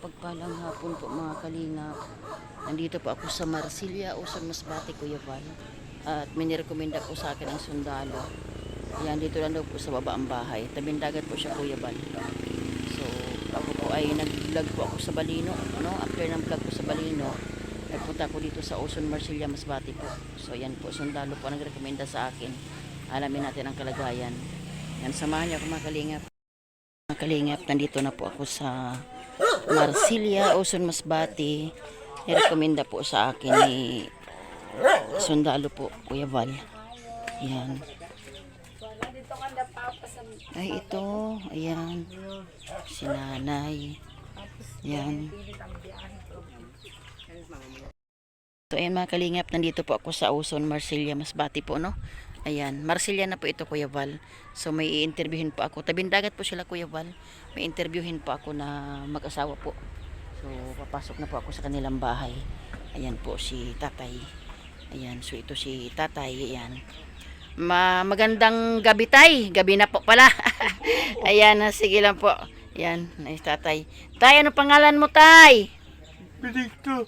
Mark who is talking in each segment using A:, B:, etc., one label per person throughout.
A: mapagpalang hapon po mga kalingap. Nandito po ako sa Marsilia, Uson, Masbate, Kuya Val. At may nirekomenda po sa akin ang sundalo. Yan, dito lang daw po sa baba ang bahay. Tabing dagat po siya, Kuya Val. So, ako po ay nag-vlog po ako sa Balino. No? After ng vlog ko sa Balino, nagpunta ko dito sa Uson, Marsilia, Masbate po. So, yan po, sundalo po nagrekomenda sa akin. Alamin natin ang kalagayan. Yan, samahan niyo ako mga kalingap. Mga kalingap, nandito na po ako sa Marsilia, Uson, Masbate. Nirekomenda po sa akin ni sundalo po, Kuya Val. Yan. Ay, ito. Ayan. Si nanay. Yan. So, ayan mga kalingap, nandito po ako sa Uson, Marsilia, Masbate po, no? Ayan, Marsilia na po ito, Kuya Val. So, may i-interviewin po ako. Tabing dagat po sila, Kuya Val. May interviewin po ako na mag-asawa po. So, papasok na po ako sa kanilang bahay. Ayan po si tatay. Ayan, so ito si tatay. Ayan. Magandang gabi, tay. Gabi na po pala. Ayan, sige lang po. Ayan, nice tatay. Tay, ano pangalan mo, tay?
B: Benedicto.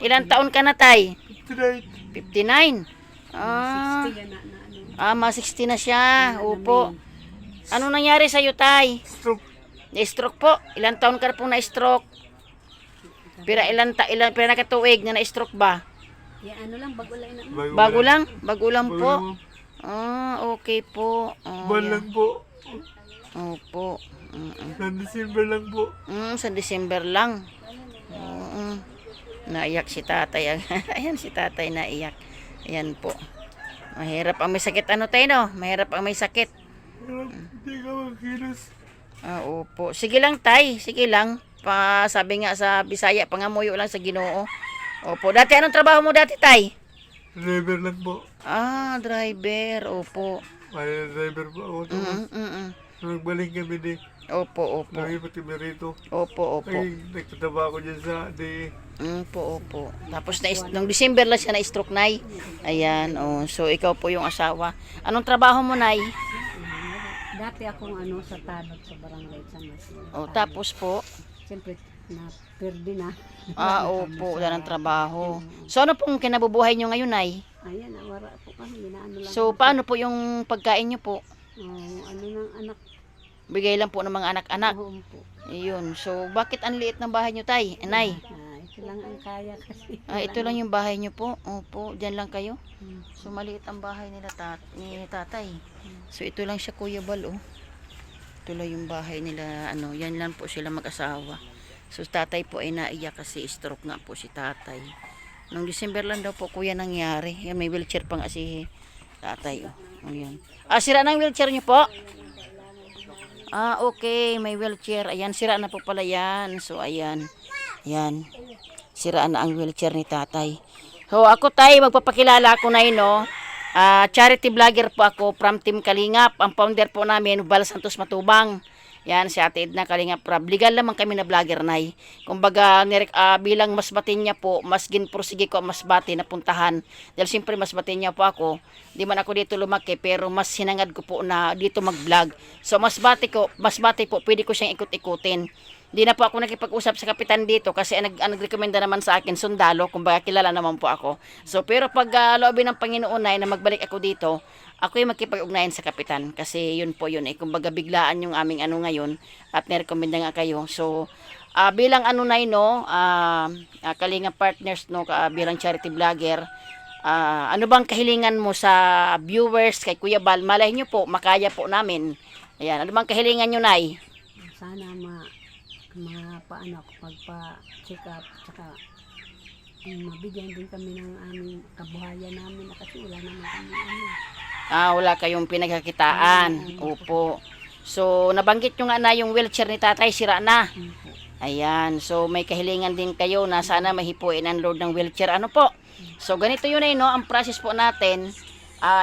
A: Ilan taon ka na, tay?
B: 59.
A: 59. Mga 60 na siya. Opo. Anong nangyari sa'yo, tay?
B: Stroke.
A: Na-stroke po. Ilan taon ka na pong na-stroke? Pira nakatuig na na-stroke ba?
C: Ya, ano lang, bago lang na.
A: Bago lang? Bago lang
B: Bago
A: po.
B: lang.
A: Okay po.
B: Buwan lang po.
A: Opo.
B: Sa December lang po.
A: Sa December lang. Naiyak si tatay. Ayan si tatay naiyak. Ayan po. Mahirap ang may sakit. Ano tayo, no? Mahirap ang may sakit.
B: Hindi ka magkilos.
A: Opo. Sige lang, tay. Sige lang. Sabi nga sa Bisaya, pangamuyo lang sa Ginoo. Opo. Dati anong trabaho mo dati, tay?
B: Driver lang po.
A: Driver. Opo.
B: May driver po ako. Nagbaling kami di.
A: Opo, opo.
B: Lagi pati merito.
A: Opo, opo.
B: Ay, nagtataba ako dyan sa di.
A: Opo, opo. Tapos nung December lang siya na-stroke, nay. Ayan, so ikaw po yung asawa. Anong trabaho mo, nay?
C: Dati akong sa tanod sa barangay San Marcelo.
A: Tapos po?
C: Siyempre, na-perde na.
A: Opo, wala ng trabaho. So ano pong kinabubuhay nyo ngayon, nay?
C: Ayan, wala po kami. Ginaano lang.
A: So paano po yung pagkain nyo po?
C: Ano ng anak.
A: Bigay lang po ng mga anak-anak.
C: Oo po.
A: Ayun. So bakit ang liit ng bahay nyo, tay? Nay?
C: Ito lang ang kaya kasi.
A: Ito lang yung bahay nyo po. Opo, dyan lang kayo. So maliit ang bahay nila ni tatay. So ito lang siya, Kuya Val, oh. Ito lang yung bahay nila, yan lang po sila mag-asawa. So tatay po ay naiyak kasi stroke nga po si tatay. Noong December lang daw po, kuya, nangyari. Yan, may wheelchair pa nga si tatay, oh. Ayan. Sira na yung wheelchair nyo po? Okay, may wheelchair. Ayan, sira na po pala yan. So ayan. Yan. Sira na ang wheelchair ni tatay. So ako, tay, magpapakilala ako na no. Charity vlogger po ako from Team Kalingap. Ang founder po namin, Val Santos Matubang. Yan, si Ate Edna Kalingap Rab. Legal naman kami na vlogger, nay. Kumbaga, bilang Masbate niya po, mas ginpursige ko ang Masbate na puntahan. Dahil siyempre Masbate niya po ako. Di man ako dito lumaki, pero mas sinangad ko po na dito mag-vlog. So Masbate po, pwede ko siyang ikut-ikutin. Di na po ako nakipag-usap sa kapitan dito kasi nagrekomenda naman sa akin sundalo, kumbaga kilala naman po ako. So pero pag loobin ng Panginoon ay na magbalik ako dito, ako yung makipag-ugnayan sa kapitan kasi yun po yun kumbaga biglaan yung aming ngayon at nirekomenda nga kayo. So bilang Kalinga partners bilang charity vlogger, ano bang kahilingan mo sa viewers kay Kuya Val? Malay nyo po, makaya po namin. Ayan, ano bang kahilingan nyo, nay?
C: Sana pagpa-check up, tsaka mabigyan din kami ng aming kabuhayan namin kasi wala naman kami
A: wala kayong pinagkakitaan. Opo. So, nabanggit nyo nga na yung wheelchair ni tatay, sira na. Ayan. So, may kahilingan din kayo na sana mahipuin ang load ng wheelchair. Ano po? So, ganito yun no? Ang process po natin,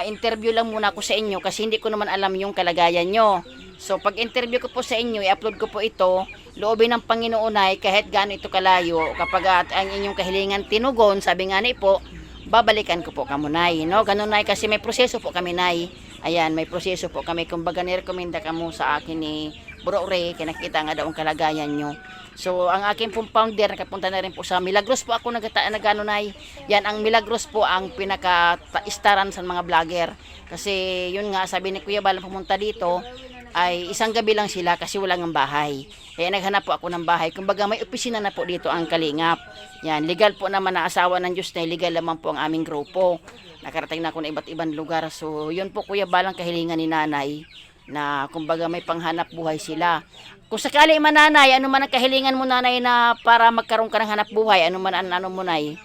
A: interview lang muna ako sa inyo kasi hindi ko naman alam yung kalagayan nyo. So, pag interview ko po sa inyo, i-upload ko po ito, loobin ng Panginoon ay kahit gaano ito kalayo, kapag ang inyong kahilingan tinugon, sabi nga ni po, babalikan ko po kamo, nay. No? Ganun, nay, kasi may proseso po kami, nay. Ayan, may proseso po kami. Kumbaga, nirekomenda ka mo sa akin ni Bro Ray, kaya nakita nga daw ang kalagayan nyo. So, ang aking pong founder, nakapunta na rin po sa Milagros po ako nagano na. Yan, ang Milagros po ang pinaka-istaran sa mga vlogger. Kasi, yun nga, sabi ni Kuya Bal, pumunta dito, ay isang gabi lang sila kasi walang ang bahay. Kaya naghanap po ako ng bahay. Kumbaga, may opisina na po dito ang Kalingap. Yan, legal po naman na asawa ng Diyos na legal naman po ang aming grupo. Nakarating na ako na iba't ibang lugar. So, yun po Kuya Bal ang kahilingan ni nanay na kumbaga may panghanap buhay sila. Kung sakali man nanay, ano man ang kahilingan mo nanay na para magkaroon ka ng hanap buhay, ano man ang ano mo nay?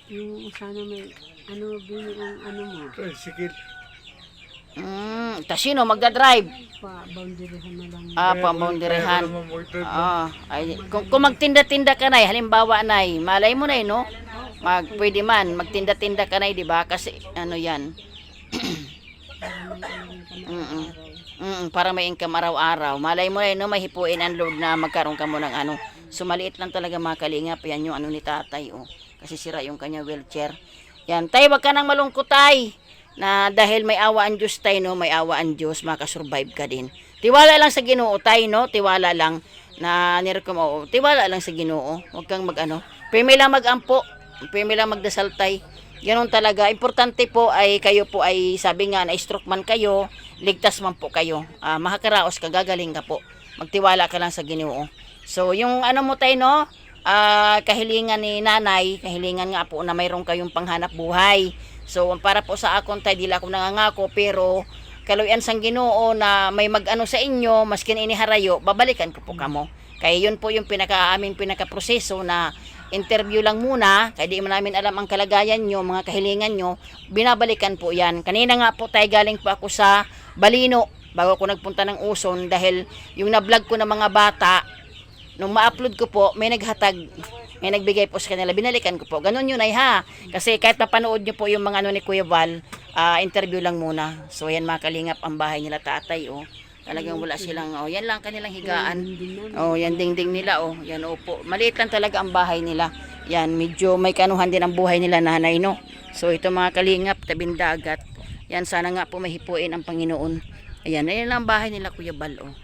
C: Yung sana may, bini ang mo,
B: Tricycle.
A: Tas sino magdadrive?
C: pa-boundaryhan na lang.
A: Pamboundarihan.
B: Kaya naman mag-drive.
A: Ay, kung magtinda-tinda ka nay, halimbawa nay, malay mo nay, no? Pwede man, magtinda-tinda ka nay, di ba? Kasi, ano yan, para may income araw-araw. Malay mo no, may hipuin ang load na magkaroon ka mo ng ano. So maliit lang talaga mga kalingap. Yan yung ano ni tatay. Oh. Kasi sira yung kanya wheelchair. Yan. Tay, wag ka nang malungkot tay. Na dahil may awa ang Diyos tay, no? May awa ang Diyos, makasurvive ka din. Tiwala lang sa Ginoo tay, no? Tiwala lang na nirecommend. Tiwala lang sa Ginoo. Wag kang mag-ano. Pwede lang mag-ampo. Pwede lang magdasal tay. Ganun talaga. Importante po ay kayo po ay sabi nga na stroke man kayo, ligtas man po kayo. Makakaraos ka, gagaling ka po. Magtiwala ka lang sa Ginoo. So, yung ano mo tayo, no? Kahilingan ni nanay, kahilingan nga po na mayroon kayong panghanap buhay. So, para po sa akon tayo, dila ako nangangako, pero kaluyan sang Ginoo na may mag-ano sa inyo, maskin iniharayo, babalikan ko po kamo. Kaya yun po yung aming pinaka-proseso na interview lang muna, kaya di man namin alam ang kalagayan nyo, mga kahilingan nyo, binabalikan po yan. Kanina nga po tayo galing po ako sa Balino, bago ako nagpunta ng Uson, dahil yung na-vlog ko ng mga bata, nung ma-upload ko po, may naghatag, may nagbigay po sa kanila, binalikan ko po. Ganun yun ay ha, kasi kahit mapanood nyo po yung mga ano ni Kuya Val, interview lang muna. So yan mga kalingap, ang bahay nila tatay, oh. Talagang wala silang, oh, yan lang kanilang higaan. Oh, yan dingding nila, oh. Yan, opo. Maliit lang talaga ang bahay nila. Yan, medyo may kanuhan din ang buhay nila nanay, no? So, ito mga kalingap, tabing dagat. Yan, sana nga po mahipuin ang Panginoon. Ayan, yan lang ang bahay nila, Kuya Bal, oh.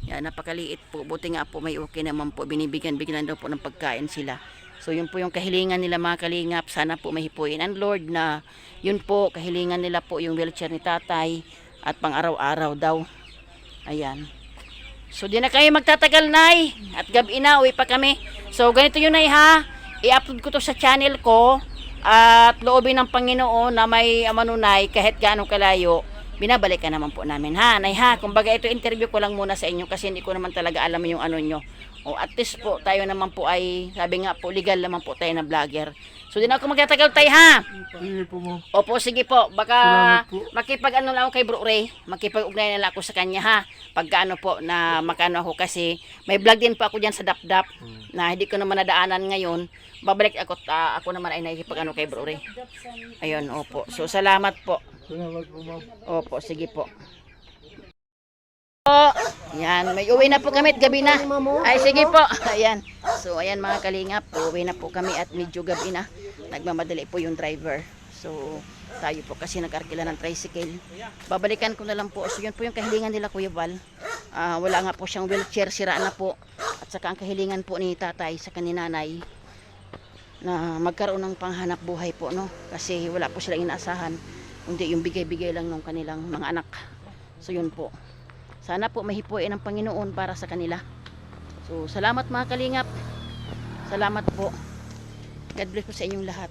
A: Yan, napakaliit po. Buti nga po may okay naman po. Bigyan daw po ng pagkain sila. So, yun po yung kahilingan nila mga kalingap. Sana po mahipuin ang Lord na yun po, kahilingan nila po yung wheelchair ni tatay at pang araw-araw daw. Ayan. So, di na kayo magtatagal, nay. At gabi na, uwi pa kami. So, ganito yun, nay, ha. I-upload ko to sa channel ko. At loobin ng Panginoon na may amanunay, kahit gaano kalayo, binabalikan naman po namin, ha, nay, ha. Kumbaga, ito interview ko lang muna sa inyo kasi hindi ko naman talaga alam yung ano nyo. O, at least po, tayo naman po ay, sabi nga po, legal naman po tayo na vlogger. So, di na ako magtatagal, tay, ha.
B: Sige po, ma'am.
A: Opo, sige po. Baka
B: Salamat po.
A: makipag-ano lang ako kay Bro Ray. Makipag-ugnay na lang ako sa kanya, ha. Pagka ano po, na makano ako kasi may vlog din po ako dyan sa Dapdap na hindi ko naman nadaanan ngayon. Babalik ako, ako naman ay nakikipag-ano kay Bro Ray. Ayun, opo. So, salamat po.
B: Salamat po, ma'am.
A: Opo, sige po. Yan, may uwi na po kami at gabi na. Ay, sige po. Ayan. So, ayan mga kalingap, uwi na po kami at medyo gabi na. Nagmamadali po yung driver. So, tayo po kasi nag-arkila ng tricycle. Babalikan ko na lang po. So, yun po yung kahilingan nila, Kuya Val. Wala nga po siyang wheelchair, sira na po. At saka ang kahilingan po ni tatay sa kaninanay na magkaroon ng panghanap buhay po, no? Kasi wala po silang inaasahan. Kundi yung bigay-bigay lang ng kanilang mga anak. So, yun po. Sana po mahipuin ng Panginoon para sa kanila. So, salamat mga kalingap. Salamat po. God bless po sa inyong lahat.